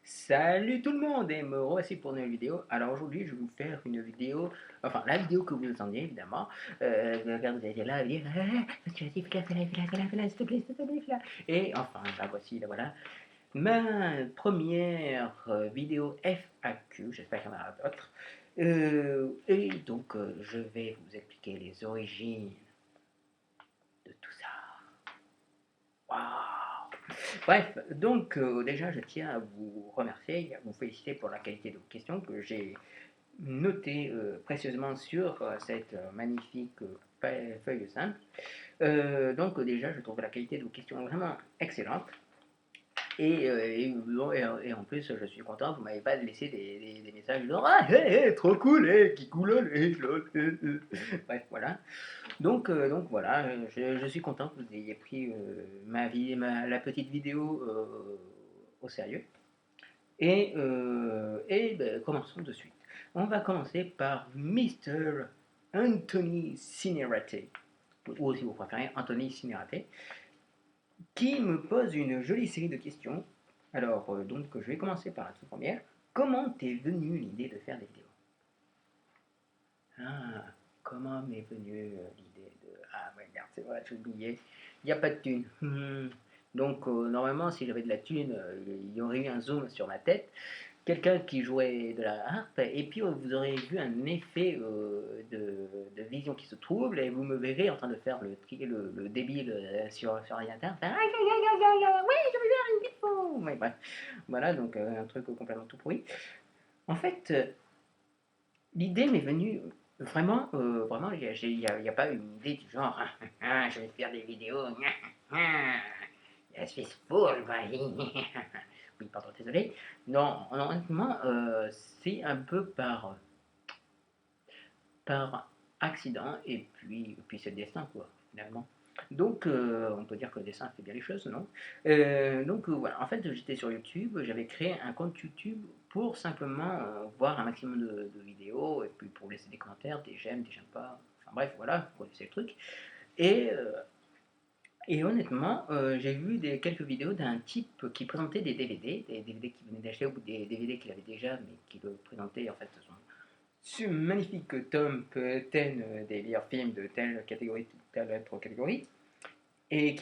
Salut tout le monde et me revoici pour une nouvelle vidéo. Alors aujourd'hui je vais vous faire une vidéo, enfin la vidéo que vous attendiez évidemment. Regarde, vous allez là, vous dire tu as dit fais-la, s'il te plaît, fais-la. Et enfin la voici, la voilà. Ma première vidéo FAQ, j'espère qu'il y en aura d'autres. Et donc je vais vous expliquer les origines de tout ça. Waouh! Bref, donc déjà je tiens à vous remercier et à vous féliciter pour la qualité de vos questions que j'ai notées précieusement sur cette magnifique feuille simple. Donc déjà je trouve la qualité de vos questions vraiment excellente. Et en plus, je suis content, vous m'avez pas laissé des messages genre ah, hey, hey, trop cool, hey, qui cool, hey, lol. Bref, voilà. Donc voilà, je suis content que vous ayez pris la petite vidéo au sérieux. Et commençons de suite. On va commencer par Mr. Anthony Cinerate, ou si vous préférez Anthony Cinerate, qui me pose une jolie série de questions. Alors, donc, je vais commencer par la toute première. Comment t'es venue l'idée de faire des vidéos? Ah, comment m'est venue l'idée de... Ah, ouais, merde, c'est vrai, j'ai oublié. Il n'y a pas de thune. Donc, normalement, si j'avais de la thune, il y aurait eu un zoom sur ma tête, quelqu'un qui jouait de la harpe, et puis vous aurez vu un effet de vision qui se trouble, et vous me verrez en train de faire le débile sur l'ordinateur. Faire, aïe, aïe, aïe, aïe, aïe, aïe, oui, je vais faire une vidéo. Ouais, bref, voilà, donc un truc complètement tout pourri. En fait, l'idée m'est venue vraiment, il n'y a pas une idée du genre, je vais faire des vidéos, je suis full, oui, pardon, désolé. Non, honnêtement, c'est un peu par accident, et puis c'est le destin, quoi, finalement. Donc, on peut dire que le dessin fait bien les choses, non? Donc, voilà, en fait, j'étais sur YouTube, j'avais créé un compte YouTube pour simplement voir un maximum de vidéos, et puis pour laisser des commentaires, des j'aime pas, enfin bref, voilà, vous connaissez le truc. Et, euh, et honnêtement, j'ai vu quelques vidéos d'un type qui présentait des DVD, des DVD qu'il venait d'acheter, ou des DVD qu'il avait déjà, mais qui le présentait en fait ce magnifique top 10 des meilleurs films de telle catégorie, telle autre catégorie. Et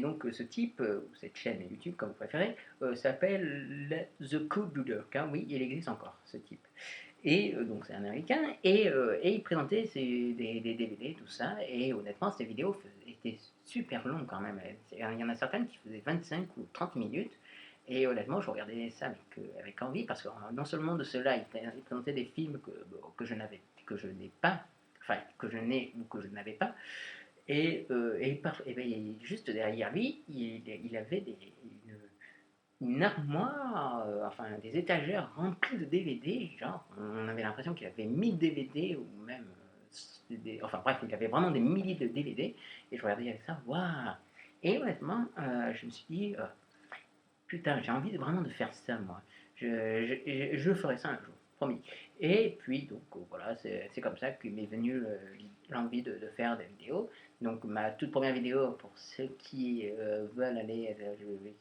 donc ce type, ou cette chaîne YouTube comme vous préférez, s'appelle The Code Builder, car oui, il existe encore ce type. Et donc c'est un américain, et il présentait des DVD, tout ça, et honnêtement ces vidéos étaient super longues quand même. Il y en a certaines qui faisaient 25 ou 30 minutes, et honnêtement je regardais ça avec envie, parce que non seulement de cela, il présentait des films que je n'ai pas, enfin que je n'ai ou que je n'avais pas, et ben, juste derrière lui, il avait une armoire, enfin des étagères remplies de DVD, genre on avait l'impression qu'il avait 1000 DVD ou même, enfin bref, il avait vraiment des milliers de DVD, et je regardais avec ça, waouh! Et honnêtement, je me suis dit, putain, j'ai envie vraiment de faire ça moi, je ferai ça un jour, promis. Et puis donc voilà, c'est comme ça que m'est venue l'envie de faire des vidéos. Donc ma toute première vidéo, pour ceux qui veulent aller,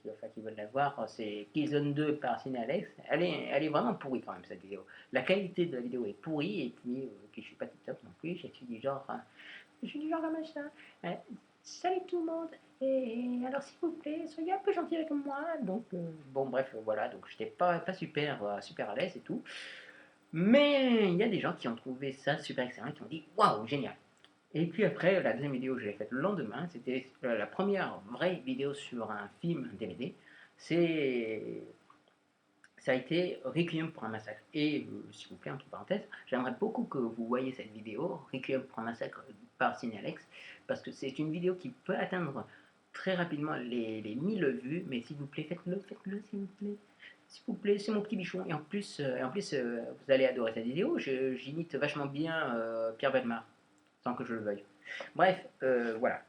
enfin, qui veulent la voir, c'est Killzone 2 par Cinealex. Elle est vraiment pourrie quand même cette vidéo. La qualité de la vidéo est pourrie, et puis je suis pas tip top non plus. Je suis du genre comme ça. Euh, Salut tout le monde. Et alors s'il vous plaît, soyez un peu gentil avec moi. Donc bon bref, voilà. Donc j'étais pas super à l'aise et tout. Mais il y a des gens qui ont trouvé ça super excellent, qui ont dit waouh, génial. Et puis après, la deuxième vidéo que j'ai faite le lendemain, c'était la première vraie vidéo sur un film, un DVD. C'est Ça a été Requiem pour un massacre. Et s'il vous plaît, entre parenthèses, j'aimerais beaucoup que vous voyez cette vidéo, Requiem pour un massacre par Cinealex, parce que c'est une vidéo qui peut atteindre très rapidement les 1000 vues, mais s'il vous plaît, faites-le, s'il vous plaît. S'il vous plaît, c'est mon petit bichon. Et en plus, vous allez adorer cette vidéo. J'imite vachement bien Pierre Belmar, sans que je le veuille. Bref, voilà.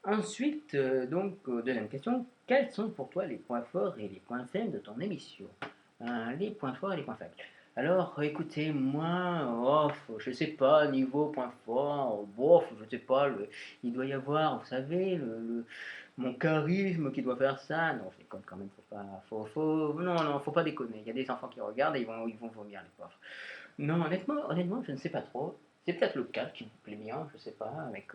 Ensuite, deuxième question, quels sont pour toi les points forts et les points faibles de ton émission? Les points forts et les points faibles. Alors, écoutez, moi, je sais pas, niveau point fort, bof, je sais pas, il doit y avoir, vous savez, mon charisme qui doit faire ça. Non, je déconne quand même, faut pas déconner. Il y a des enfants qui regardent et ils vont vomir, les pauvres. Non, honnêtement, je ne sais pas trop. C'est peut-être le cadre qui me plaît bien, je sais pas, avec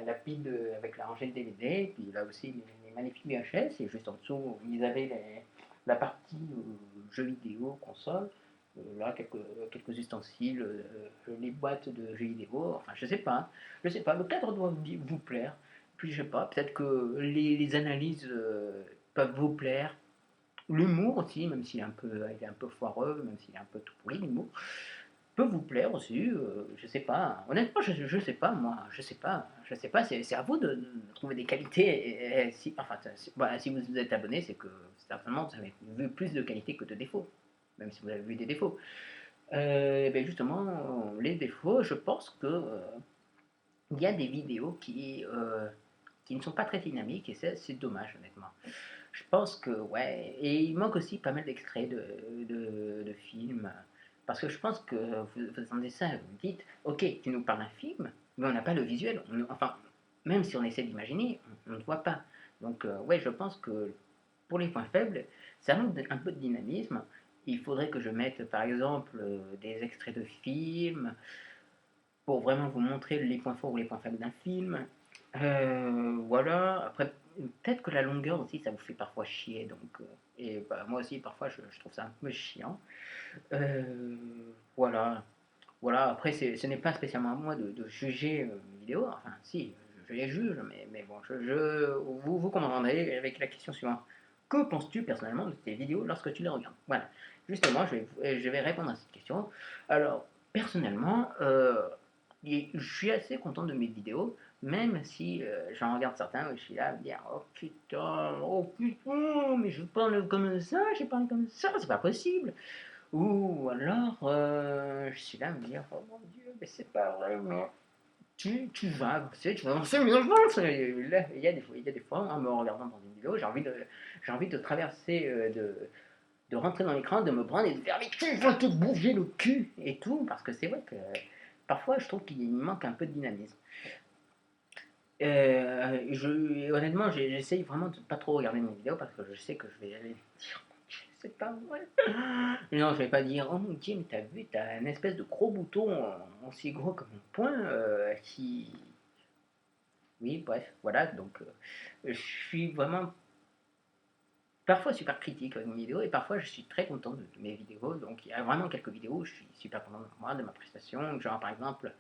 la pile, avec la rangée de DVD, puis là aussi les magnifiques VHS, et juste en dessous, ils avaient la partie jeux vidéo, console, là, quelques ustensiles, les boîtes de jeux vidéo, enfin, je sais pas, le cadre doit vous plaire, puis je sais pas, peut-être que les analyses peuvent vous plaire, l'humour aussi, même s'il est il est un peu foireux, même s'il est un peu tout pourri, l'humour peut vous plaire aussi, je sais pas. Honnêtement, je sais pas, moi, je sais pas, c'est à vous de trouver des qualités. Et si, enfin, si vous vous êtes abonné, c'est que certainement vous avez vu plus de qualités que de défauts, même si vous avez vu des défauts. Ben justement, les défauts, je pense que il y a des vidéos qui ne sont pas très dynamiques et c'est dommage, honnêtement. Je pense que, ouais, et il manque aussi pas mal d'extraits de films. Parce que je pense que vous entendez ça, vous me dites, ok, tu nous parles d'un film, mais on n'a pas le visuel. Enfin, même si on essaie d'imaginer, on ne voit pas. Donc, ouais, je pense que pour les points faibles, ça manque un peu de dynamisme. Il faudrait que je mette, par exemple, des extraits de films pour vraiment vous montrer les points forts ou les points faibles d'un film. Voilà, après, peut-être que la longueur aussi, ça vous fait parfois chier. Donc, et bah, moi aussi, parfois, je trouve ça un peu chiant. Euh, voilà, voilà. Après, ce n'est pas spécialement à moi de juger mes vidéos. Enfin, si, je les juge, mais bon, vous comprendrez avec la question suivante. Que penses-tu personnellement de tes vidéos lorsque tu les regardes? Voilà. Justement, je vais répondre à cette question. Alors, personnellement, je suis assez content de mes vidéos, même si j'en regarde certains où je suis là à me dire oh putain, mais je parle comme ça, j'ai parlé comme ça, c'est pas possible. Ou alors, je suis là à me dire, oh mon Dieu, mais c'est pas vrai, mais tu vas avancer, mais avance. Et là, il y a des fois, en me regardant dans une vidéo, j'ai envie de traverser, de rentrer dans l'écran, de me prendre et de faire, mais tu vas te bouger le cul et tout, parce que c'est vrai que parfois, je trouve qu'il manque un peu de dynamisme. Honnêtement, j'essaye vraiment de pas trop regarder mes vidéos parce que je sais que je vais aller dire, c'est pas vrai. Non, je vais pas dire, oh mon dieu, mais t'as vu, t'as un espèce de gros bouton aussi gros comme un poing qui. Oui, bref, voilà, donc je suis vraiment parfois super critique avec mes vidéos et parfois je suis très content de mes vidéos. Donc il y a vraiment quelques vidéos où je suis super content de moi, de ma prestation. Genre par exemple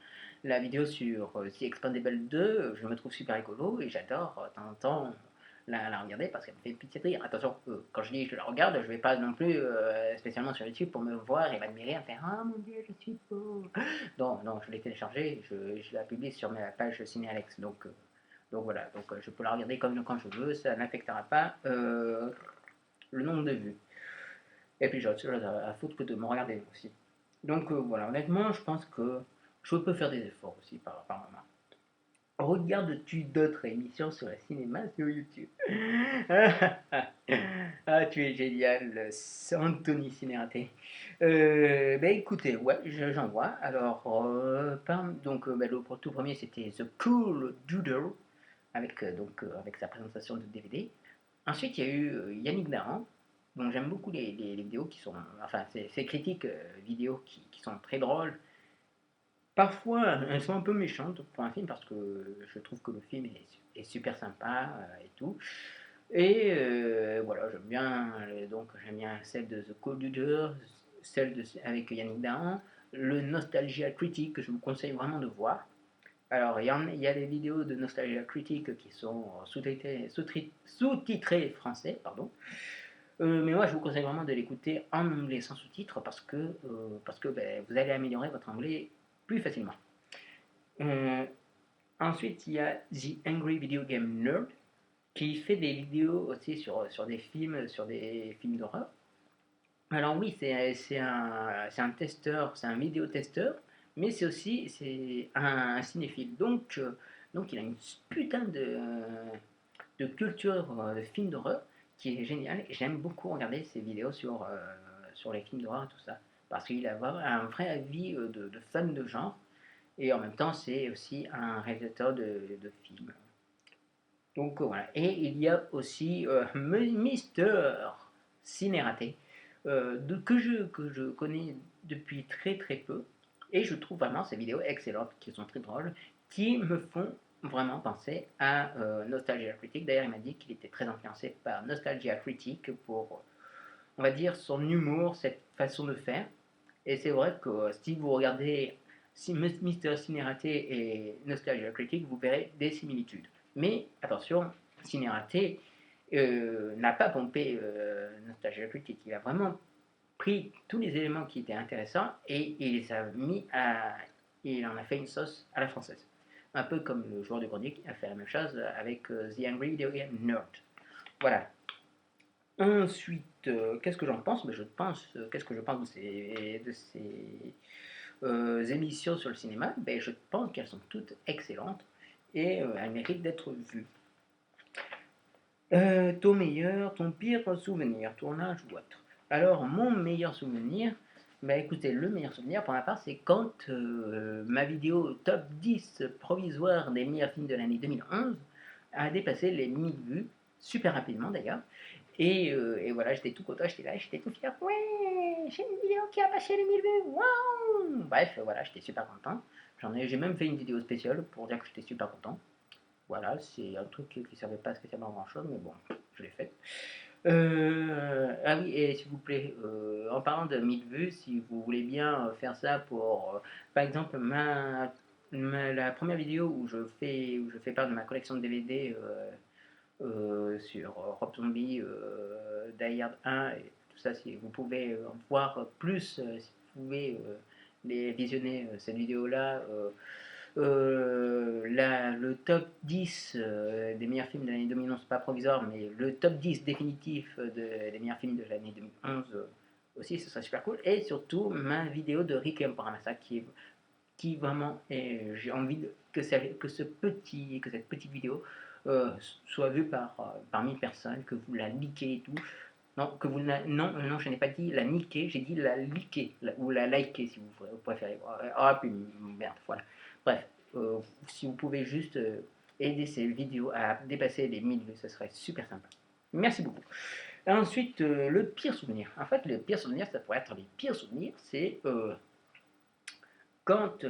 la vidéo sur The Expandable 2, je me trouve super rigolo et j'adore de temps en temps la regarder parce qu'elle me fait pitié de rire. Attention, quand je dis je la regarde, je vais pas non plus spécialement sur YouTube pour me voir et m'admirer, à faire ah mon dieu, je suis beau. Non, non, je l'ai téléchargée, je la publie sur ma page Ciné Alex. Donc voilà, donc je peux la regarder comme quand je veux, ça n'affectera pas le nombre de vues. Et puis j'ai autre chose à foutre que de me regarder aussi. Donc voilà, honnêtement, je pense que je peux faire des efforts aussi par moment. Regardes-tu d'autres émissions sur le cinéma sur YouTube? Ah, tu es génial, Anthony Cinératé. Ben écoutez, ouais, j'en vois. Alors, ben, le tout premier c'était The Cool Doodle avec, avec sa présentation de DVD. Ensuite, il y a eu Yannick Dahan. Bon, j'aime beaucoup les vidéos qui sont. Enfin, ces critiques vidéo qui sont très drôles. Parfois, elles sont un peu méchantes pour un film parce que je trouve que le film est super sympa et tout. Et voilà, j'aime bien celle de The Cold Duder, avec Yannick Dahan, le Nostalgia Critique que je vous conseille vraiment de voir. Alors, il y a des vidéos de Nostalgia Critique qui sont sous-titrées français, pardon. Mais moi, je vous conseille vraiment de l'écouter en anglais sans sous-titres parce que ben, vous allez améliorer votre anglais plus facilement. Euh, Ensuite, il y a The Angry Video Game Nerd qui fait des vidéos aussi sur des films d'horreur. Alors oui, c'est un testeur, c'est un vidéotesteur, mais c'est un cinéphile. Donc il a une putain de culture de films d'horreur qui est géniale. J'aime beaucoup regarder ses vidéos sur les films d'horreur et tout ça, parce qu'il a un vrai avis de fan de genre, et en même temps c'est aussi un réalisateur de films. Donc voilà. Et il y a aussi Mister Cinératé, que je connais depuis très très peu. Et je trouve vraiment ces vidéos excellentes, qui sont très drôles, qui me font vraiment penser à Nostalgia Critique. D'ailleurs, il m'a dit qu'il était très influencé par Nostalgia Critique pour, on va dire, son humour, cette façon de faire. Et c'est vrai que si vous regardez Mister Cinératé et Nostalgia Critique, vous verrez des similitudes. Mais attention, Cinératé n'a pas pompé Nostalgia Critique. Il a vraiment pris tous les éléments qui étaient intéressants et il les a mis à. Il en a fait une sauce à la française. Un peu comme le joueur de grenier qui a fait la même chose avec The Angry Video Game Nerd. Voilà. Ensuite, qu'est-ce que j'en pense? Qu'est-ce que je pense de ces émissions sur le cinéma? Je pense qu'elles sont toutes excellentes et elles méritent d'être vues. Ton meilleur, ton pire souvenir, tournage ou autre. Alors, mon meilleur souvenir, écoutez, le meilleur souvenir pour ma part, c'est quand ma vidéo top 10 provisoire des meilleurs films de l'année 2011 a dépassé les 1000 vues, super rapidement d'ailleurs. Et voilà, j'étais tout content, j'étais là, j'étais tout fier. Ouais, j'ai une vidéo qui a passé les 1000 vues. Waouh! Bref, voilà, j'étais super content. J'ai même fait une vidéo spéciale pour dire que j'étais super content. Voilà, c'est un truc qui ne servait pas spécialement à grand chose, mais bon, je l'ai fait. Ah oui, et s'il vous plaît, en parlant de 1000 vues, si vous voulez bien faire ça pour, par exemple, la première vidéo où je fais part de ma collection de DVD sur Rob Zombie, Die Hard 1 et tout ça, si vous pouvez en voir plus, si vous pouvez les visionner cette vidéo-là. Le top 10 des meilleurs films de l'année 2011, pas provisoire, mais le top 10 définitif des meilleurs films de l'année 2011 aussi, ce serait super cool. Et surtout, ma vidéo de Requiem pour un massacre qui vraiment, j'ai envie que cette petite vidéo soit vue par 1000 personnes, que vous la liquez et tout. Non, non, je n'ai pas dit la niquer, j'ai dit la liker, ou la liker si vous préférez. Ah, puis merde, voilà. Bref, si vous pouvez juste aider ces vidéos à dépasser les 1000 vues, ce serait super sympa. Merci beaucoup. Ensuite, le pire souvenir. En fait, le pire souvenir, ça pourrait être les pires souvenirs, c'est quand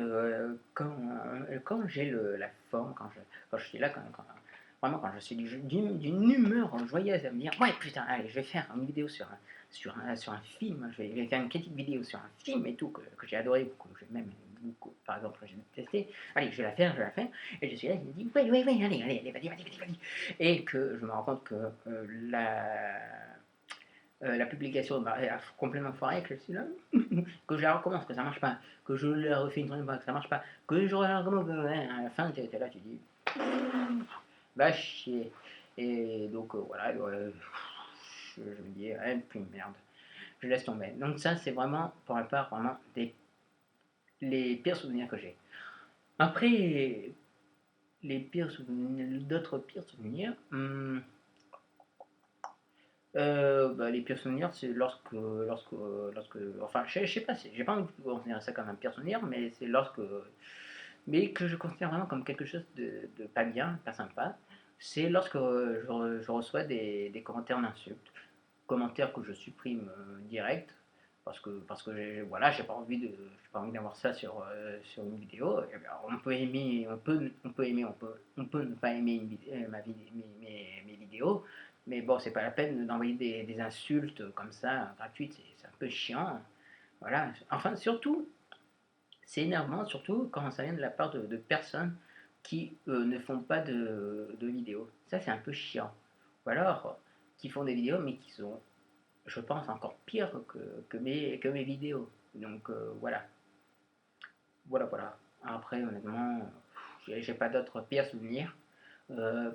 j'ai la forme, quand je suis là, vraiment quand je suis d'une humeur joyeuse à me dire, ouais putain, allez, je vais faire une vidéo sur un film, je vais faire une critique vidéo sur un film et tout, que j'ai adoré, que j'ai même beaucoup, par exemple, j'ai testé, allez, je vais la faire, et je suis là, je me dis, ouais, allez, vas-y. Et que je me rends compte que la publication a complètement foiré, que je suis là, que je la recommence, que ça marche pas, que je la refais une troisième fois, que ça marche pas, que je la recommence, à la fin, tu es là, tu dis, va chier. Et donc, voilà, je me dis, puis merde, je laisse tomber. Donc, ça, c'est vraiment, pour ma part, vraiment les pires souvenirs que j'ai. Après, d'autres pires souvenirs, les pires souvenirs, c'est enfin, je sais pas, j'ai pas envie de considérer ça comme un pire souvenir, mais c'est mais que je considère vraiment comme quelque chose de pas bien, pas sympa, c'est lorsque je reçois des commentaires d'insultes, commentaires que je supprime direct, parce que voilà, j'ai pas envie d'avoir ça sur une vidéo. Et bien, on peut aimer, on peut ne pas aimer mes vidéos, mais bon, c'est pas la peine d'envoyer des insultes comme ça, gratuites, c'est un peu chiant. Voilà. Enfin, surtout, c'est énervant, surtout quand ça vient de la part de personnes qui ne font pas de vidéos. Ça, c'est un peu chiant. Ou alors, qui font des vidéos, mais qui sont, je pense, encore pires que mes vidéos. Donc, voilà. Voilà. Après, honnêtement, j'ai pas d'autres pires souvenirs. Euh,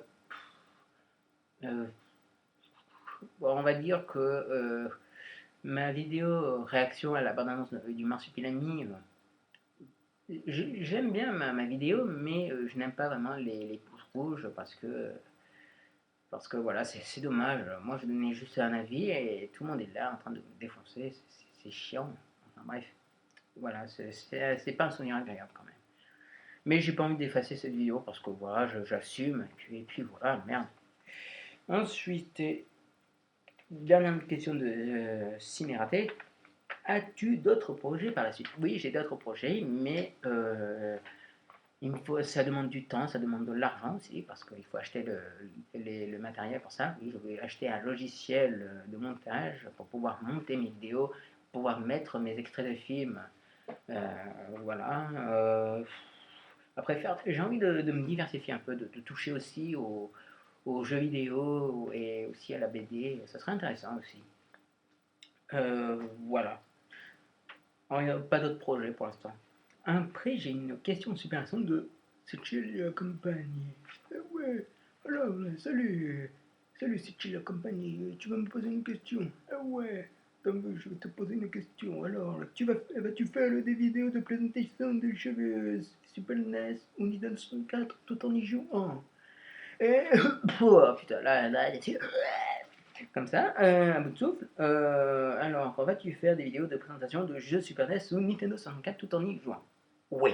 euh, bon, on va dire que ma vidéo réaction à la bande-annonce du Marsupilami, j'aime bien ma vidéo, mais je n'aime pas vraiment les pouces rouges parce que voilà, c'est dommage. Moi, je donnais juste un avis et tout le monde est là en train de me défoncer. C'est chiant. Enfin, bref, voilà, c'est pas un souvenir agréable quand même. Mais j'ai pas envie d'effacer cette vidéo parce que voilà, j'assume. Et puis voilà, merde. Ensuite, dernière question de Cinératé. As-tu d'autres projets par la suite? Oui, j'ai d'autres projets, mais ça demande du temps, ça demande de l'argent aussi, parce qu'il faut acheter le matériel pour ça. Oui, je vais acheter un logiciel de montage pour pouvoir monter mes vidéos, pouvoir mettre mes extraits de films. Euh, voilà. Après, j'ai envie de me diversifier un peu, de toucher aussi aux jeux vidéo et aussi à la BD. Ça serait intéressant aussi. Voilà. Alors, il n'y a pas d'autres projets pour l'instant. Après, j'ai une question super intéressante de c'est chill la compagnie. Ouais, alors, salut, salut, c'est chill la compagnie. Tu vas me poser une question. Ah ouais, donc je vais te poser une question. Alors, vas-tu faire des vidéos de présentation de jeux Super NES ou Nintendo 64 tout en y jouant? Et, oh putain, là, comme ça, un bout de souffle. Alors, vas-tu faire des vidéos de présentation de jeux Super NES ou Nintendo 64 tout en y jouant? Oui,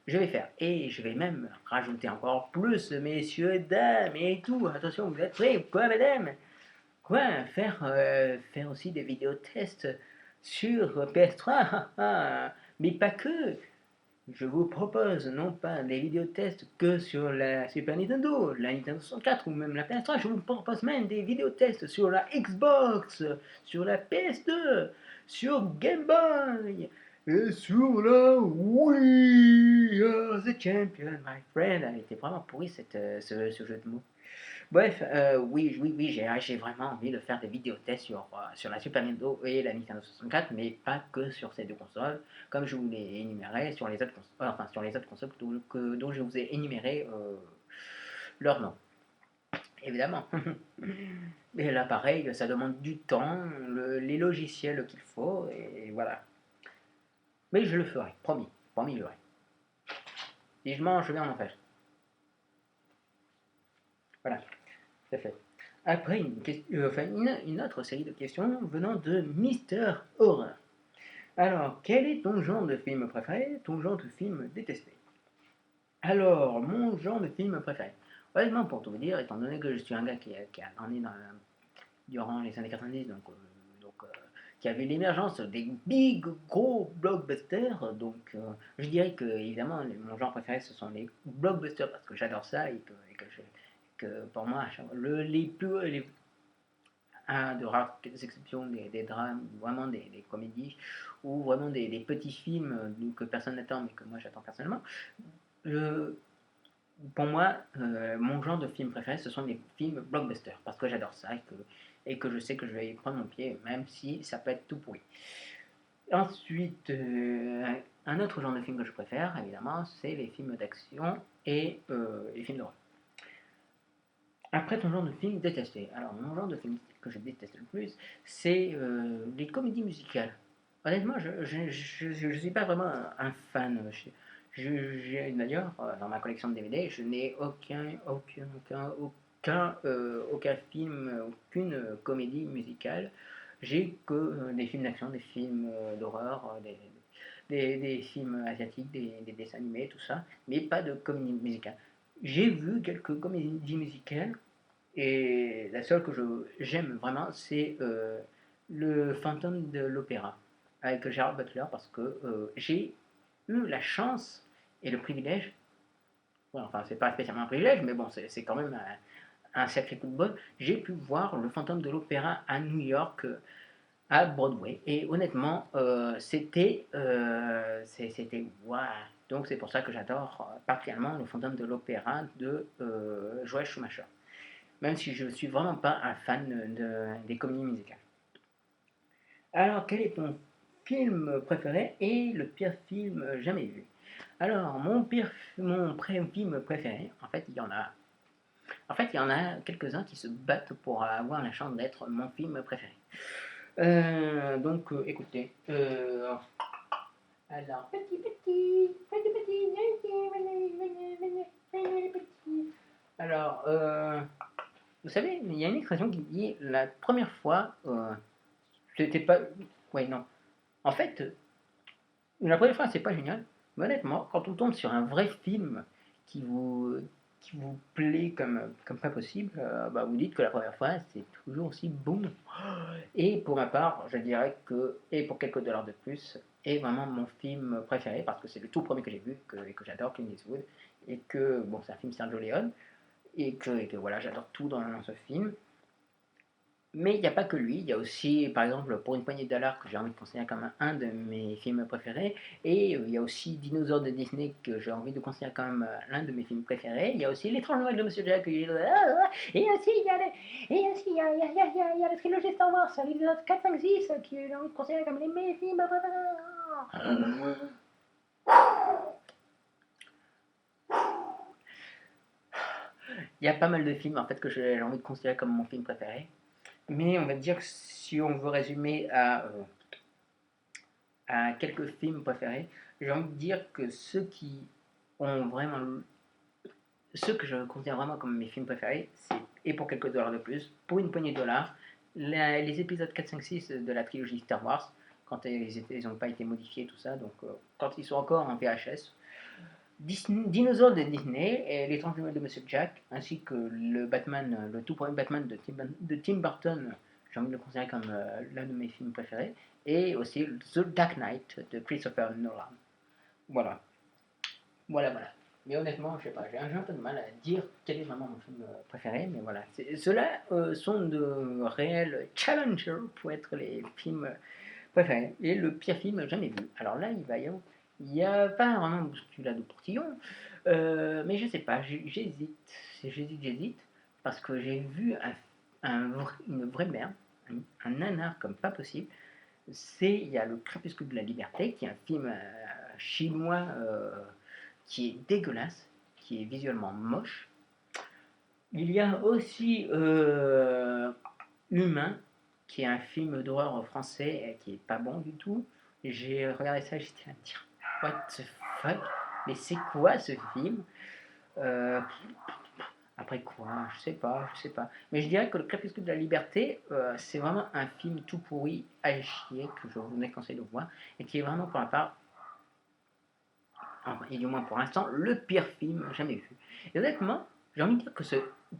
je vais faire. Et je vais même rajouter encore plus, messieurs, dames et tout. Attention, vous êtes prêts? Quoi, madame? Quoi? Faire aussi des vidéos tests sur PS3? Mais pas que. Je vous propose non pas des vidéos tests que sur la Super Nintendo, la Nintendo 64 ou même la PS3, je vous propose même des vidéos tests sur la Xbox, sur la PS2, sur Game Boy et sur la Wii. Oh, the champion, my friend. Elle était vraiment pourrie ce jeu de mots. Bref, oui, j'ai vraiment envie de faire des vidéos tests sur la Super Nintendo et la Nintendo 64, mais pas que sur ces deux consoles, comme je vous l'ai énuméré sur les autres consoles, enfin sur les autres consoles dont je vous ai énuméré leur nom, évidemment. Et là, pareil, ça demande du temps, les logiciels qu'il faut, et voilà. Mais je le ferai, promis, promis, je le ferai. Si je mange, je vais en enfer. Voilà, c'est fait. Après, une autre série de questions venant de Mister Horror. Alors, quel est ton genre de film préféré, ton genre de film détesté? Alors, mon genre de film préféré. Honnêtement, pour tout vous dire, étant donné que je suis un gars qui a grandi durant les années 90, qui avait l'émergence des big gros blockbusters, je dirais que évidemment mon genre préféré ce sont les blockbusters parce que j'adore ça que pour moi à de rares exceptions, des drames, vraiment des comédies, ou vraiment des petits films que personne n'attend, mais que moi j'attends personnellement. Je- pour moi, mon genre de film préféré, ce sont les films blockbusters, parce que j'adore ça et que je sais que je vais y prendre mon pied, même si ça peut être tout pourri. Ensuite, un autre genre de film que je préfère, évidemment, c'est les films d'action et les films d'horreur. Après, ton genre de film détesté. Alors, mon genre de film que je déteste le plus, c'est les comédies musicales. Honnêtement, je suis pas vraiment un fan. D'ailleurs, dans ma collection de DVD, je n'ai aucun film, aucune comédie musicale. J'ai que des films d'action, des films d'horreur, des films asiatiques, des dessins animés, tout ça, mais pas de comédie musicale. J'ai vu quelques comédies musicales et la seule que j'aime vraiment, c'est le Fantôme de l'Opéra avec Gerard Butler parce que j'ai eu la chance et le privilège, bon, enfin c'est pas spécialement un privilège, mais bon c'est quand même un sacré coup de bol, j'ai pu voir le Fantôme de l'Opéra à New York, à Broadway, et honnêtement c'était waouh. Donc c'est pour ça que j'adore particulièrement le Fantôme de l'Opéra de Joël Schumacher, même si je ne suis vraiment pas un fan des comédies musicales. Alors, quel est ton film préféré et le pire film jamais vu? Alors, film préféré, en fait, il y en a quelques-uns qui se battent pour avoir la chance d'être mon film préféré. Écoutez. Alors, petit. Alors, vous savez, il y a une expression qui dit la première fois, c'était pas. Ouais, non. En fait, la première fois, c'est pas génial. Mais honnêtement, quand on tombe sur un vrai film qui vous, qui vous plaît comme pas possible, bah vous dites que la première fois, c'est toujours aussi bon. Et pour ma part, je dirais que, et pour quelques dollars de plus, est vraiment mon film préféré, parce que c'est le tout premier que j'ai vu, et que j'adore, Clint Eastwood, et que, bon, c'est un film Sergio Leone, et que voilà, j'adore tout dans ce film. Mais il n'y a pas que lui, il y a aussi, par exemple, Pour une poignée de dollars, que j'ai envie de considérer comme un de mes films préférés, et il y a aussi Dinosaures de Disney, que j'ai envie de considérer comme l'un de mes films préférés, il y a aussi L'étrange Noël de Monsieur Jack, et aussi il y a, et aussi, il y a la trilogie Star Wars, l'épisode 4, 5, 6, que j'ai envie de considérer comme mes films préférés. Il y a pas mal de films en fait que j'ai envie de considérer comme mon film préféré, mais on va dire que si on veut résumer à quelques films préférés, j'ai envie de dire que ceux qui ont vraiment. Ceux que je considère vraiment comme mes films préférés, c'est Et pour quelques dollars de plus, Pour une poignée de dollars, les épisodes 4, 5, 6 de la trilogie Star Wars, quand ils n'ont pas été modifiés, tout ça, donc quand ils sont encore en VHS, Dinosaures de Disney et L'étrange Noël de Monsieur Jack, ainsi que le Batman, le tout premier Batman de Tim Burton, j'ai envie de le considérer comme l'un de mes films préférés, et aussi The Dark Knight de Christopher Nolan. Voilà, voilà. Mais honnêtement, je sais pas, j'ai un peu de mal à dire quel est vraiment mon film préféré, mais voilà. Ceux-là sont de réels challengers pour être les films préférés. Et le pire film jamais vu. Alors là, il y a pas vraiment bousculade au portillon, mais je sais pas, j'hésite, parce que j'ai vu une vraie merde, un nanar comme pas possible. Il y a Le Crépuscule de la Liberté, qui est un film chinois qui est dégueulasse, qui est visuellement moche. Il y a aussi Humain, qui est un film d'horreur français qui est pas bon du tout. J'ai regardé ça et j'étais à me dire what the fuck, mais c'est quoi ce film? Euh, Après quoi? Je sais pas. Mais je dirais que Le Crépuscule de la Liberté, c'est vraiment un film tout pourri à chier que je vous conseille de voir et qui est vraiment pour la part, enfin, et du moins pour l'instant, le pire film jamais vu. Et honnêtement, j'ai envie de dire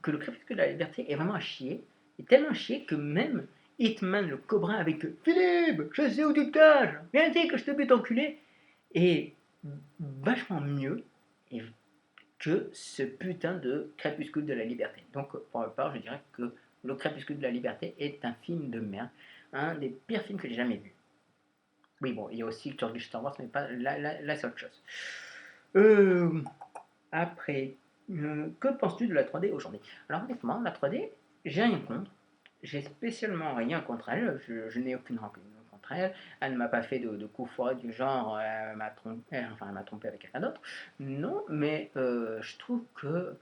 que Le Crépuscule de la Liberté est vraiment à chier, et tellement à chier que même Hitman le Cobra avec Philippe, je sais où tu te caches, viens ici que je te bute enculé, est vachement mieux que ce putain de Crépuscule de la Liberté. Donc, pour ma part, je dirais que Le Crépuscule de la Liberté est un film de merde, un des pires films que j'ai jamais vu. Oui, bon, il y a aussi le Turkish Star Wars, mais pas, là c'est autre chose. Euh, Après, que penses-tu de la 3D aujourd'hui? Alors honnêtement, la 3D, j'ai rien contre. J'ai spécialement rien contre elle. Je n'ai aucune rancune contre elle. Elle ne m'a pas fait de coups foireux du genre elle m'a trompé avec quelqu'un d'autre. Non, mais je trouve que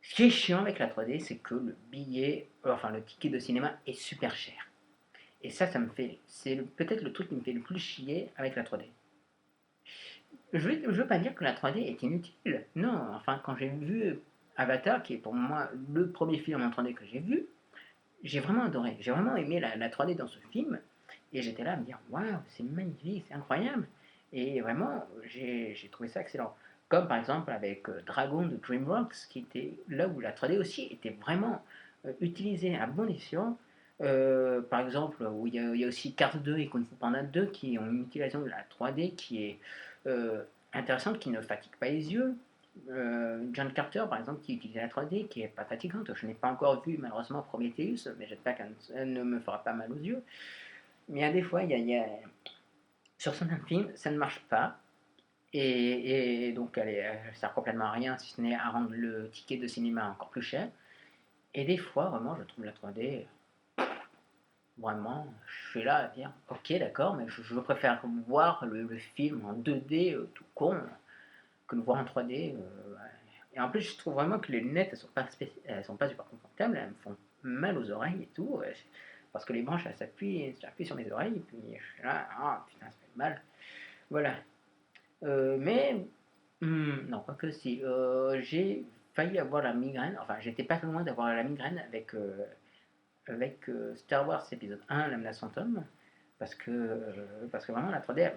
ce qui est chiant avec la 3D, c'est que le billet, enfin le ticket de cinéma est super cher. Et ça me fait, peut-être le truc qui me fait le plus chier avec la 3D. Je veux pas dire que la 3D est inutile. Non, enfin, quand j'ai vu Avatar, qui est pour moi le premier film en 3D que j'ai vu, j'ai vraiment adoré. J'ai vraiment aimé la 3D dans ce film. Et j'étais là à me dire, waouh, c'est magnifique, c'est incroyable. Et vraiment, j'ai trouvé ça excellent. Comme par exemple avec Dragon de DreamWorks, qui était là où la 3D aussi était vraiment utilisée à bon escient. Par exemple, où il y a aussi Cars 2 et Kung Fu Panda 2 qui ont une utilisation de la 3D qui est intéressante, qui ne fatigue pas les yeux. John Carter, par exemple, qui utilisait la 3D, qui est pas fatigante. Je n'ai pas encore vu malheureusement Prometheus, mais j'espère qu'elle ne me fera pas mal aux yeux. Mais il y a des fois, sur certains films, ça ne marche pas. Et donc, elle sert complètement à rien, si ce n'est à rendre le ticket de cinéma encore plus cher. Et des fois, vraiment, je trouve la 3D, vraiment, je suis là à dire, ok, d'accord, mais je préfère voir le film en 2D tout con que le voir en 3D. Et en plus, je trouve vraiment que les lunettes, elles sont pas super confortables, elles me font mal aux oreilles et tout. Parce que les branches, elles s'appuient sur mes oreilles, et puis je suis là, ah putain, ça fait mal. Voilà. Mais, non, pas que si. J'ai failli avoir la migraine, enfin, j'étais pas loin d'avoir la migraine avec Star Wars épisode 1, La menace fantôme, parce que vraiment la 3D,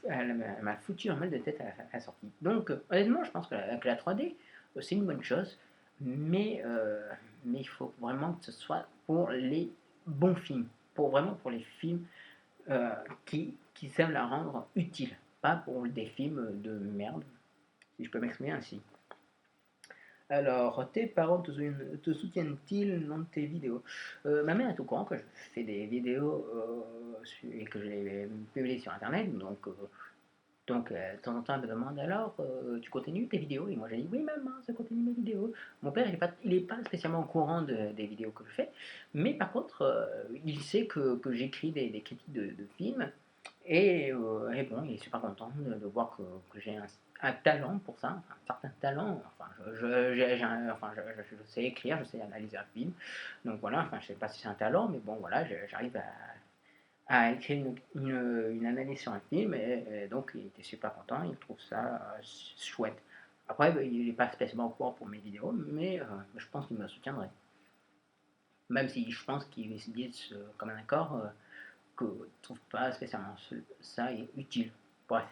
elle m'a foutu un mal de tête à la sortie. Donc, honnêtement, je pense que la 3D, c'est une bonne chose, mais, mais il faut vraiment que ce soit pour les bons films, vraiment pour les films euh, qui savent la rendre utile, pas pour des films de merde, si je peux m'exprimer ainsi. Alors, tes parents te soutiennent-ils dans tes vidéos? Ma mère est au courant que je fais des vidéos et que je les publie sur Internet, donc, de temps en temps, elle me demande alors, tu continues tes vidéos? Et moi, j'ai dit oui, maman, je continue mes vidéos. Mon père, il est pas spécialement au courant des vidéos que je fais, mais par contre, il sait que j'écris des critiques de films, et bon, il est super content de voir que j'ai un talent pour ça, un certain talent. Enfin, je sais écrire, je sais analyser un film, donc voilà, enfin, je sais pas si c'est un talent, mais bon, voilà, j'arrive à écrire une analyse sur un film, et donc il était super content, il trouve ça chouette. Après, il n'est pas spécialement au courant pour mes vidéos, mais je pense qu'il me soutiendrait. Même si je pense qu'il se dit comme un accord que je ne trouve pas spécialement ça utile. Bref.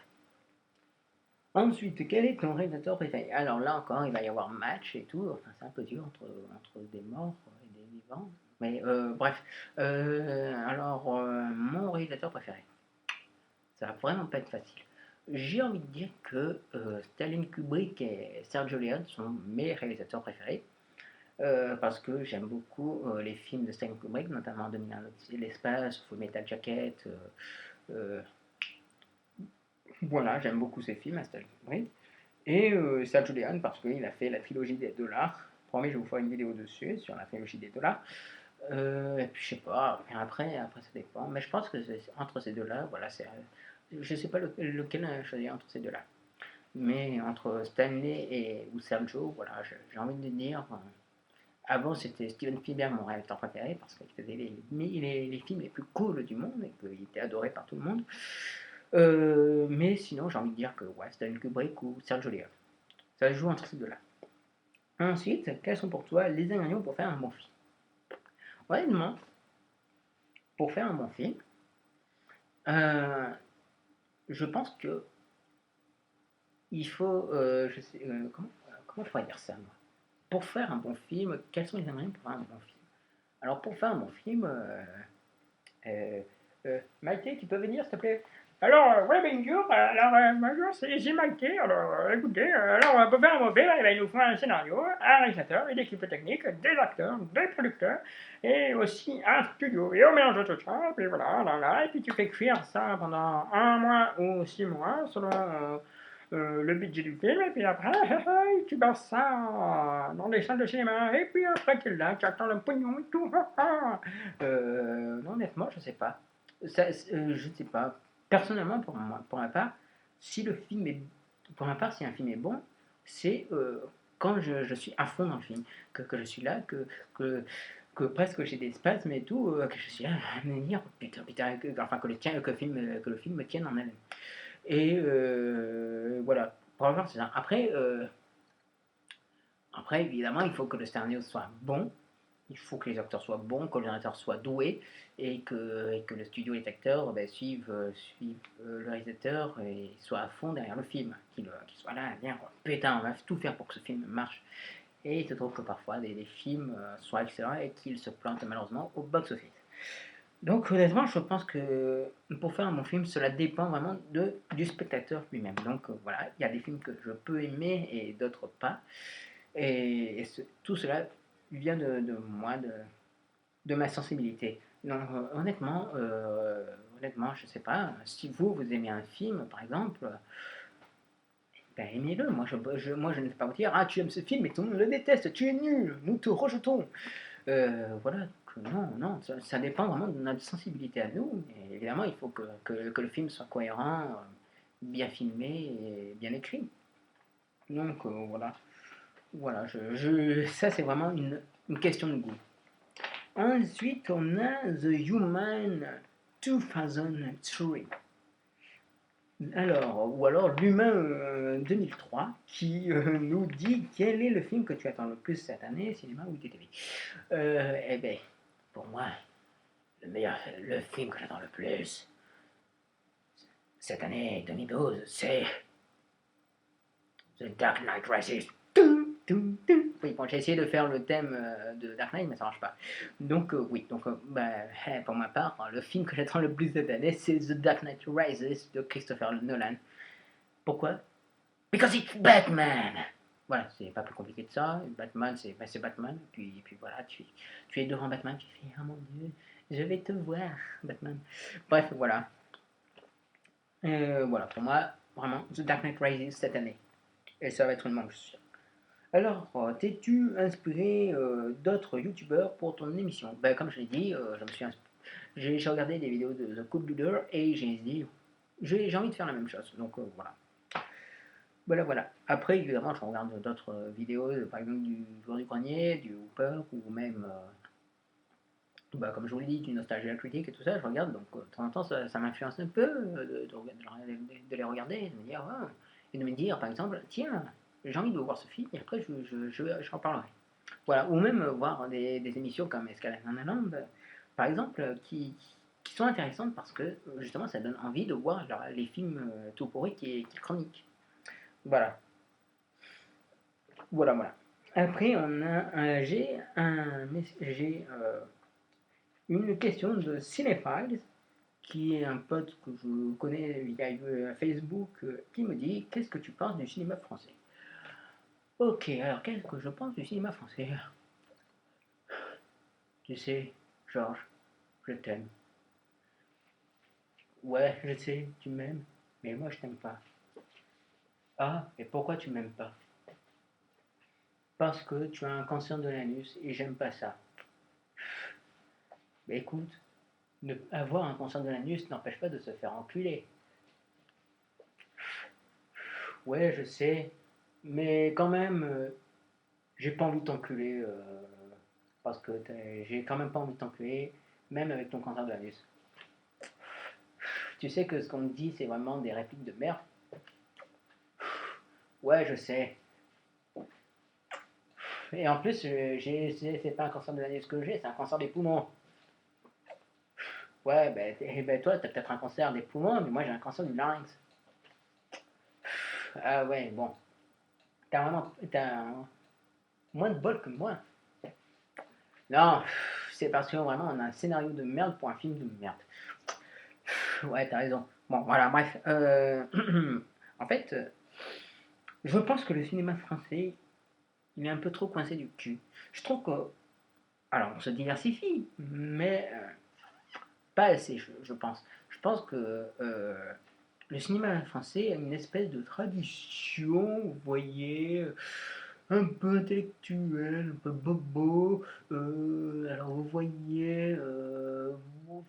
Ensuite, quel est ton réalisateur préféré? Alors là encore, il va y avoir match et tout. Enfin, c'est un peu dur entre des morts et des vivants. Mais bref. Mon réalisateur préféré. Ça va vraiment pas être facile. J'ai envie de dire que Stanley Kubrick et Sergio Leone sont mes réalisateurs préférés. Parce que j'aime beaucoup les films de Stanley Kubrick, notamment 2001 l'Odyssée de l'espace, Full Metal Jacket. Euh, voilà, j'aime beaucoup ces films à Stanley Kubrick. Et Sergio Leone parce qu'il a fait la trilogie des dollars. Promis, je vais vous faire une vidéo dessus, sur la trilogie des dollars. Et puis je sais pas, après ça dépend. Mais je pense que entre ces deux-là, voilà, je sais pas lequel choisir entre ces deux-là. Mais entre Stanley ou Sergio, voilà, j'ai envie de dire. Avant, c'était Steven Spielberg, mon réalisateur préféré, parce qu'il faisait les films les plus cool du monde et qu'il était adoré par tout le monde. Mais sinon, j'ai envie de dire que ouais, Stanley Kubrick ou Sergio Leone. Ça se joue entre ces deux-là. Ensuite, quels sont pour toi les ingrédients pour faire un bon film? Honnêtement, pour faire un bon film, euh, je pense que il faut. Je sais, comment je pourrais dire ça, moi? Pour faire un bon film, quels sont les ingrédients pour faire un bon film? Alors, pour faire un bon film, Maïté, tu peux venir, s'il te plaît? Alors, ouais, bonjour. Alors, bonjour, c'est Maïté. Alors, écoutez, alors, pour faire un mauvais, il nous faut un scénario, un réalisateur, une équipe technique, des acteurs, des producteurs, et aussi un studio. Et on mélange tout ça, et puis voilà, et puis tu fais cuire ça pendant 1 mois ou 6 mois, selon le budget du film, et puis après, tu bases ça dans des salles de cinéma, et puis après, tu es là, tu attends le pognon et tout. Non, honnêtement, je sais pas. Je sais pas. Personnellement, pour ma part, si le film est, pour ma part, si un film est bon, c'est quand je suis à fond dans le film, que je suis là, que, que presque j'ai des spasmes et tout, que je suis là à me dire, putain, putain, enfin, que le film me tienne en haleine. Et voilà. Pour ma part, c'est ça. Après, évidemment, il faut que le scénario soit bon, il faut que les acteurs soient bons, que le réalisateur soit doué, et que le studio et les acteurs suivent le réalisateur et soient à fond derrière le film, qu'ils soient là à dire putain, on va tout faire pour que ce film marche. Et il se trouve que parfois des films soient excellents et qu'ils se plantent malheureusement au box-office. Donc honnêtement, je pense que pour faire un bon film, cela dépend vraiment du spectateur lui-même. Donc voilà, il y a des films que je peux aimer et d'autres pas. Tout cela vient de moi, de ma sensibilité. Donc, honnêtement, je sais pas, si vous aimez un film, par exemple, ben aimez-le. Moi, je ne vais pas vous dire, ah, tu aimes ce film, mais tout le monde le déteste, tu es nul, nous te rejetons. Voilà, non, non, ça dépend vraiment de notre sensibilité à nous. Et évidemment, il faut que le film soit cohérent, bien filmé et bien écrit. Donc, voilà, ça c'est vraiment une question de goût. Ensuite, on a The Human 2003. Alors, ou alors l'Humain 2003, qui nous dit quel est le film que tu attends le plus cette année, cinéma ou TV. Eh bien, pour moi, le film que j'attends le plus, cette année 2012, c'est The Dark Knight Rises. Oui, bon, j'ai essayé de faire le thème de Dark Knight, mais ça marche pas. Donc, oui, donc, pour ma part, le film que j'attends le plus cette année, c'est The Dark Knight Rises de Christopher Nolan. Pourquoi? Because it's Batman! Voilà, c'est pas plus compliqué que ça. Batman, c'est Batman. Puis voilà, tu es devant Batman, tu fais, oh mon dieu, je vais te voir, Batman. Bref, voilà. Voilà, pour moi, vraiment, The Dark Knight Rises cette année. Et ça va être une manche, je suis sûr. Alors, t'es-tu inspiré d'autres youtubeurs pour ton émission? Ben, comme je l'ai dit, j'ai regardé des vidéos de The Code Builder et j'ai dit, j'ai envie de faire la même chose. Donc voilà. Voilà. Après, évidemment, je regarde d'autres vidéos, par exemple du Joueur du Grenier, du Hooper, ou même, comme je vous l'ai dit, du Nostalgia Critique et tout ça, je regarde, donc de temps en temps, ça m'influence un peu de les regarder et de me dire, ah, et de me dire, par exemple, tiens, j'ai envie de voir ce film, et après, j'en parlerai. Voilà, ou même voir des émissions comme Escalade Nanarland, par exemple, qui sont intéressantes parce que, justement, ça donne envie de voir les films tout pourris qui chroniquent. Voilà. Voilà. Après, j'ai une question de Cinephiles, qui est un pote que je connais via Facebook, qui me dit: qu'est-ce que tu penses du cinéma français? Ok, alors qu'est-ce que je pense du cinéma français? Tu sais, Georges, je t'aime. Ouais, je sais, tu m'aimes, mais moi je t'aime pas. Ah, et pourquoi tu m'aimes pas? Parce que tu as un cancer de l'anus et j'aime pas ça. Mais écoute, avoir un cancer de l'anus n'empêche pas de se faire enculer. Ouais, je sais, mais quand même, j'ai pas envie de t'enculer, parce que j'ai quand même pas envie de t'enculer, même avec ton cancer de l'anus. Tu sais que ce qu'on me dit, c'est vraiment des répliques de merde. Ouais, je sais. Et en plus, c'est pas un cancer de l'anus que j'ai, c'est un cancer des poumons. Ouais, ben toi, t'as peut-être un cancer des poumons, mais moi j'ai un cancer du larynx. Ah ouais, bon. T'as moins de bol que moi. Non, c'est parce que vraiment on a un scénario de merde pour un film de merde. Ouais, t'as raison. Bon, voilà, bref. En fait, je pense que le cinéma français, il est un peu trop coincé du cul. Je trouve que. Alors, on se diversifie, mais pas assez, je pense. Je pense que le cinéma français a une espèce de tradition, vous voyez, un peu intellectuelle, un peu bobo. Alors, vous voyez,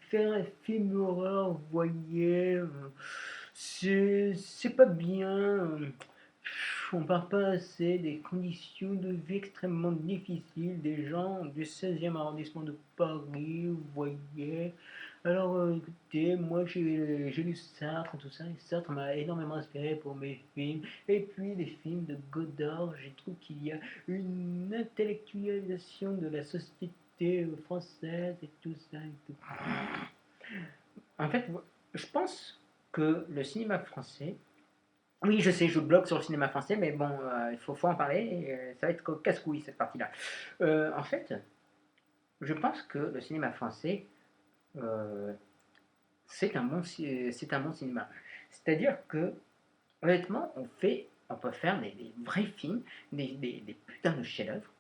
faire un film d'horreur, vous voyez, c'est pas bien. On parle pas assez des conditions de vie extrêmement difficiles des gens du 16e arrondissement de Paris, vous voyez. Alors, écoutez, moi j'ai lu Sartre et tout ça, et Sartre m'a énormément inspiré pour mes films. Et puis, les films de Godard, je trouve qu'il y a une intellectualisation de la société française et tout ça et tout. En fait, je pense que le cinéma français. Oui, je sais, je bloque sur le cinéma français, mais bon, il faut en parler, et ça va être casse-couille cette partie-là. En fait, je pense que le cinéma français, euh, c'est un bon cinéma. C'est-à-dire que, honnêtement, on peut faire des vrais films, des putains de chefs-d'œuvre.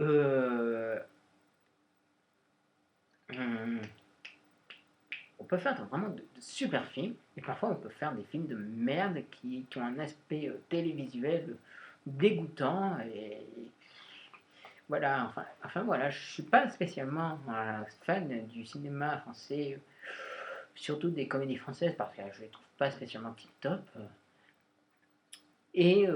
Euh, hum, on peut faire vraiment de super films, et parfois on peut faire des films de merde qui ont un aspect télévisuel dégoûtant, et voilà, voilà, je suis pas spécialement fan du cinéma français, surtout des comédies françaises, parce que je les trouve pas spécialement tip-top. Et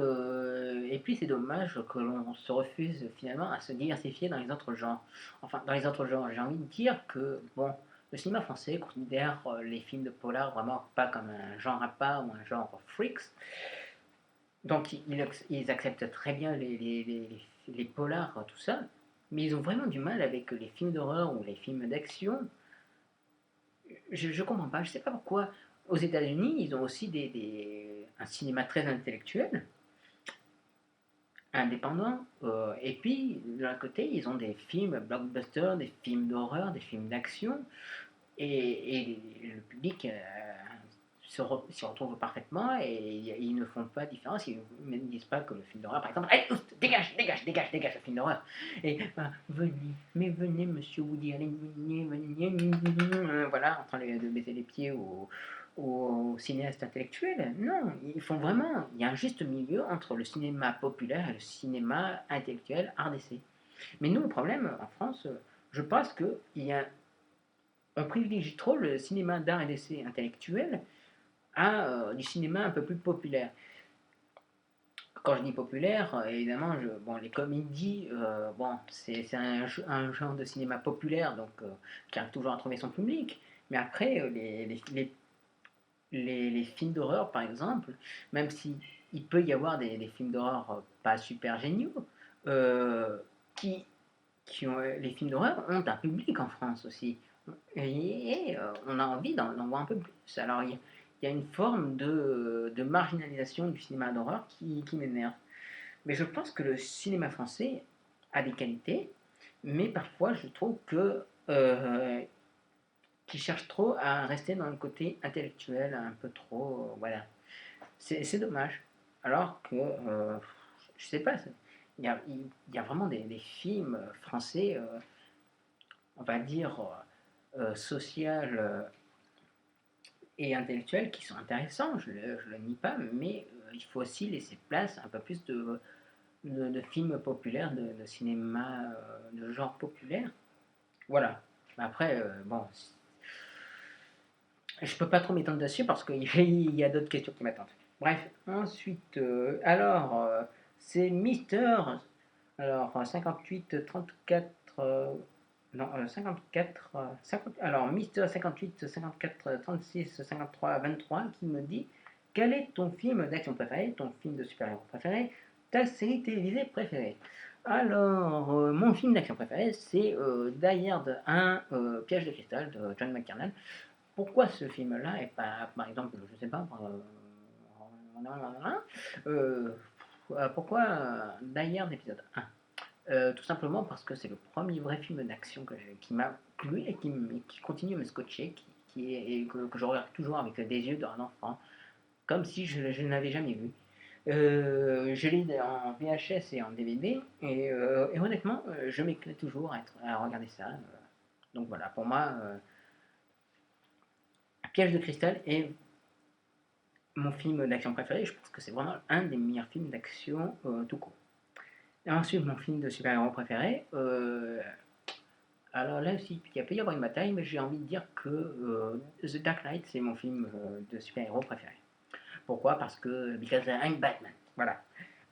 puis c'est dommage que l'on se refuse finalement à se diversifier dans les autres genres. Enfin, dans les autres genres, j'ai envie de dire que, bon, le cinéma français considère les films de polar vraiment pas comme un genre à part ou un genre freaks. Donc ils acceptent très bien les polars, tout ça, mais ils ont vraiment du mal avec les films d'horreur ou les films d'action. Je comprends pas, je sais pas pourquoi. aux États-Unis, ils ont aussi un cinéma très intellectuel, indépendant. Et puis, de l'autre côté, ils ont des films blockbusters, des films d'horreur, des films d'action. Et le public s'y retrouve parfaitement et ils ne font pas différence. Ils ne disent pas comme le film d'horreur, par exemple, allez, ouf, dégage, dégage, dégage, dégage le film d'horreur. Et venez, mais venez, monsieur Woody Allen, venez, venez, voilà, en train de baiser les pieds aux cinéastes intellectuels. Non, ils font vraiment, il y a un juste milieu entre le cinéma populaire et le cinéma intellectuel art d'essai. Mais nous, le problème en France, je pense qu'il y a on privilégie trop le cinéma d'art et d'essai intellectuel à du cinéma un peu plus populaire. Quand je dis populaire, évidemment, bon, les comédies, bon, c'est un genre de cinéma populaire, donc qui arrive toujours à trouver son public. Mais après, les films d'horreur, par exemple, même si il peut y avoir des films d'horreur pas super géniaux, euh, qui, les films d'horreur ont un public en France aussi. Et on a envie d'en voir un peu plus. Alors il y a une forme de marginalisation du cinéma d'horreur qui m'énerve. Mais je pense que le cinéma français a des qualités, mais parfois je trouve que qu'il cherche trop à rester dans le côté intellectuel, un peu trop, voilà. C'est dommage. Alors que, je sais pas, il y a vraiment des films français, on va dire, social et intellectuels qui sont intéressants, je ne le nie pas, mais il faut aussi laisser place un peu plus de films populaires, de cinéma de genre populaire. Voilà. Après, bon, je peux pas trop m'étendre dessus parce qu'il y a d'autres questions qui m'attendent. Bref, ensuite, alors, c'est Mister, alors 58, 34, non, 54, 50, alors Mister 58, 54, 36, 53, 23 qui me dit quel est ton film d'action préféré, ton film de super-héros préféré, ta série télévisée préférée. Alors, mon film d'action préféré, c'est Die Hard 1, Piège de cristal de John McTiernan. Pourquoi ce film-là et pas, par exemple, je sais pas, euh, pourquoi Die Hard épisode 1 tout simplement parce que c'est le premier vrai film d'action qui m'a plu et qui continue à me scotcher, et que je regarde toujours avec des yeux d'un enfant, comme si je ne l'avais jamais vu. Je l'ai en VHS et en DVD, et honnêtement, je m'éclate toujours à regarder ça. Donc voilà, pour moi, Piège de cristal est mon film d'action préféré. Je pense que c'est vraiment un des meilleurs films d'action tout court. Et ensuite, mon film de super-héros préféré, alors là aussi, il peut y avoir une bataille, mais j'ai envie de dire que The Dark Knight, c'est mon film de super-héros préféré. Pourquoi? Parce que because I'm Batman. Voilà.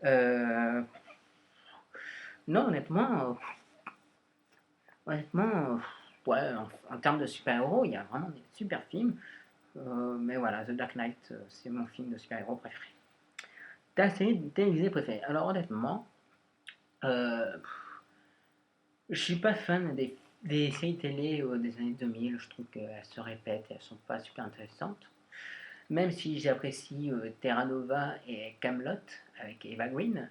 Euh, non, honnêtement, ouais, en termes de super-héros, il y a vraiment des super films. Mais voilà, The Dark Knight, c'est mon film de super-héros préféré. Ta série télévisée préférée? Alors honnêtement, euh, je suis pas fan des séries télé des années 2000. Je trouve qu'elles se répètent et elles sont pas super intéressantes. Même si j'apprécie Terra Nova et Camelot avec Eva Green.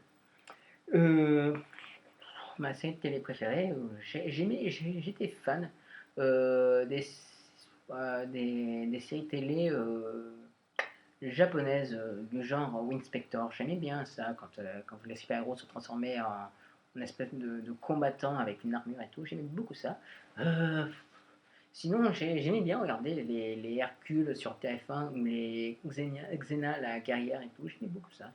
Euh, Ma série de télé préférée, j'étais fan euh, des, des séries télé japonaises du genre Winspector. J'aimais bien ça quand les super-héros se transformaient en espèce de combattants avec une armure et tout. J'aimais beaucoup ça. Euh, Sinon, j'aimais bien regarder les Hercule sur TF1 ou les Xena, la guerrière et tout. J'aimais beaucoup ça.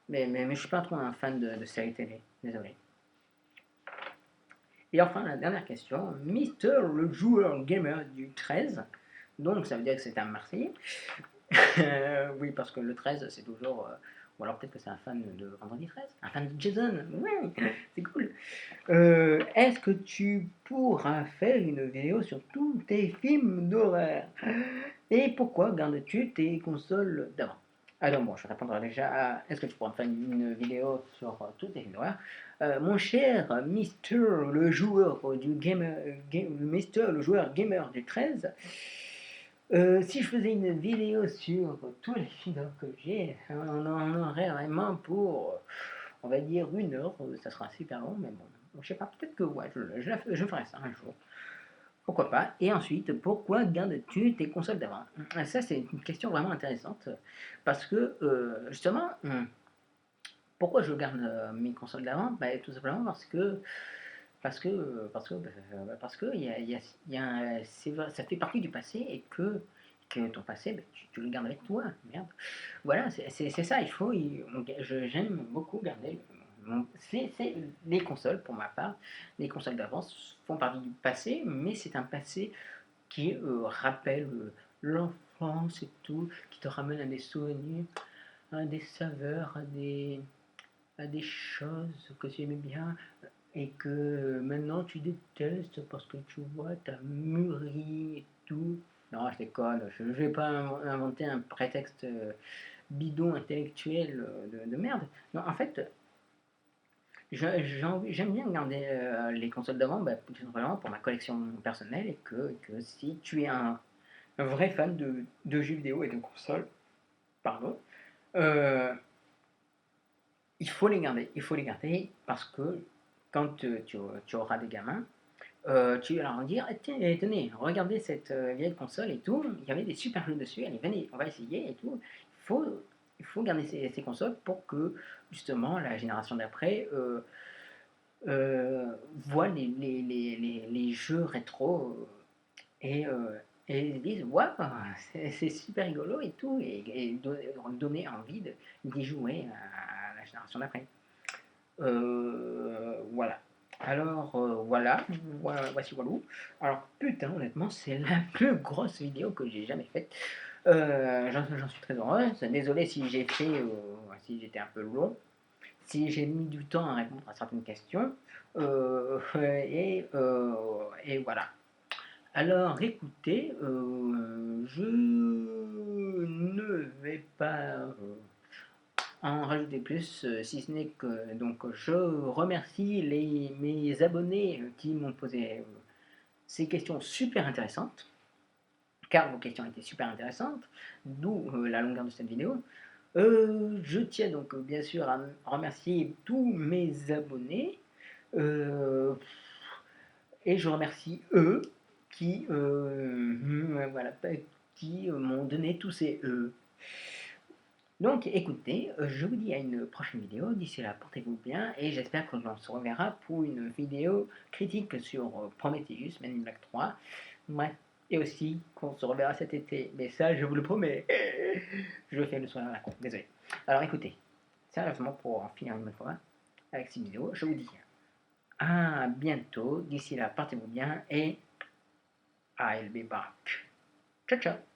Mais je suis pas trop un fan de séries télé. Désolé. Et enfin, la dernière question. Mister le joueur gamer du 13. Donc, ça veut dire que c'est un Marseillais. Oui, parce que le 13, c'est toujours. Ou alors peut-être que c'est un fan de Vendredi 13. Un fan de Jason. Ouais, c'est cool. Est-ce que tu pourras faire une vidéo sur tous tes films d'horreur? Et pourquoi gardes-tu tes consoles d'avant? Alors bon, je répondrai déjà à est-ce que tu pourras me faire une vidéo sur tous tes films d'horreur? Mon cher Mister le joueur du gamer, Mister le joueur gamer du 13, Si je faisais une vidéo sur tous les vidéos que j'ai, on en aurait vraiment pour, on va dire, 1 heure. Ça sera super long, mais bon, je sais pas, peut-être que ouais, je ferai ça un jour. Pourquoi pas? Et ensuite, pourquoi gardes-tu tes consoles d'avant? Ça, c'est une question vraiment intéressante parce que justement, pourquoi je garde mes consoles d'avant? Bah, tout simplement parce que ça fait partie du passé et que ton passé, bah, tu le gardes avec toi. Merde. Voilà, c'est ça. J'aime beaucoup garder. C'est les consoles pour ma part. Les consoles d'avance font partie du passé, mais c'est un passé qui rappelle l'enfance et tout, qui te ramène à des souvenirs, à des saveurs, à des choses que tu aimais bien et que maintenant tu détestes parce que tu vois, t'as mûri et tout. Non, je déconne, je ne vais pas inventer un prétexte bidon intellectuel de merde. Non, en fait, j'aime bien garder les consoles d'avant, bah, tout simplement pour ma collection personnelle et que si tu es un vrai fan de jeux vidéo et de consoles, pardon, euh, il faut les garder. Il faut les garder parce que quand tu auras des gamins, tu vas leur dire: tenez, regardez cette vieille console et tout, il y avait des super jeux dessus, allez, venez, on va essayer et tout. Il faut, il faut garder ces consoles pour que justement la génération d'après voit les jeux rétro et, euh, et ils disent: waouh, c'est super rigolo et tout, et donner envie d'y jouer à la génération d'après. Voilà. Alors voici Walou. Alors putain, honnêtement, c'est la plus grosse vidéo que j'ai jamais faite. J'en suis très heureuse. Désolé si j'étais un peu long, si j'ai mis du temps à répondre à certaines questions. Et voilà. Alors écoutez, je ne vais pas en rajouter plus, si ce n'est que donc je remercie mes abonnés qui m'ont posé ces questions super intéressantes, car vos questions étaient super intéressantes, d'où la longueur de cette vidéo. Je tiens donc bien sûr à remercier tous mes abonnés, euh, et je remercie eux qui, voilà, qui m'ont donné tous ces Donc écoutez, je vous dis à une prochaine vidéo. D'ici là, portez-vous bien et j'espère que l'on se reverra pour une vidéo critique sur Prometheus, Men in Black 3. Ouais. Et aussi qu'on se reverra cet été. Mais ça, je vous le promets. Je fais le soin à la con. Désolé. Alors écoutez, sérieusement, pour en finir une bonne fois avec cette vidéo, je vous dis à bientôt. D'ici là, portez-vous bien et I'll be back. Ciao, ciao.